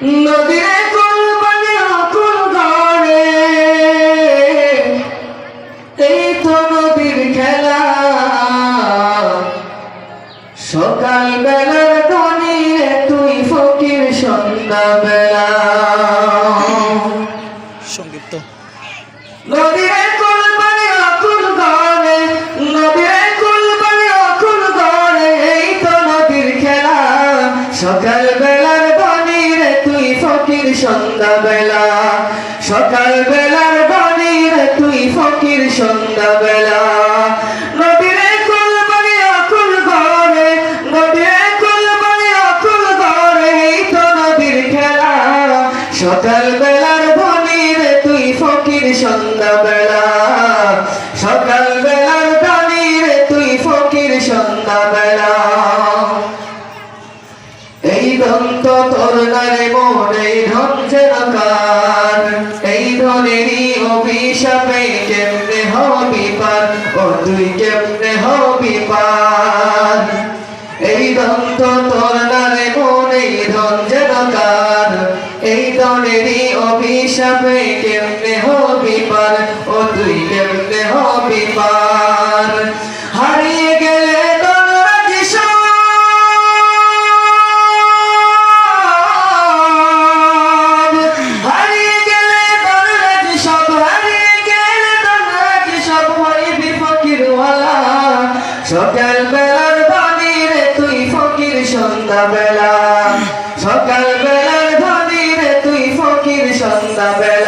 নদীরে কুলবানি অকুল গড়ে, এই তো নদীর খেলা। সকাল বেলার ধনী রে তুই ফকির, সন্ধ্যা বেলা সংক্ষিপ্ত। নদীরে কুলবানি অকুল গড়ে, নদীরে কুলবানি অকুল গড়ে, এই তো নদীর খেলা। সকাল বেলার ধনী রে তুই ফকির, সন্ধ্যা বেলা। সকাল বেলার ধনী রে তুই ফকির, সন্ধ্যা বেলা। নদীরে কুলবানি অকুল গড়ে, নদীরে কুলবানি অকুল গড়ে, এই তো নদীর খেলা। সকাল বেলার ধনী রে তুই ফকির, সন্ধ্যা বেলা। সকাল বেলার ধনী রে তুই ফকির, সন্ধ্যা বেলা। এই দন্ত তোর নারে মন, এই ধন যেন কার, এই ধনেরই অভিশাপে কেমনে হবি পার, ও তুই কেমনে হবি পার। এই দন্ত তোর নারে মন, এই ধন যেন কার, এই ধনেরই অভিশাপে কেমনে হবি পার, ও তুই কেমনে হবি পার। হারিয়ে গেলে সকাল বেলার ধনী রে তুই ফকির, সন্ধ্যা বেলা। সকাল বেলার ধনী রে তুই ফকির, সন্ধ্যা বেলা।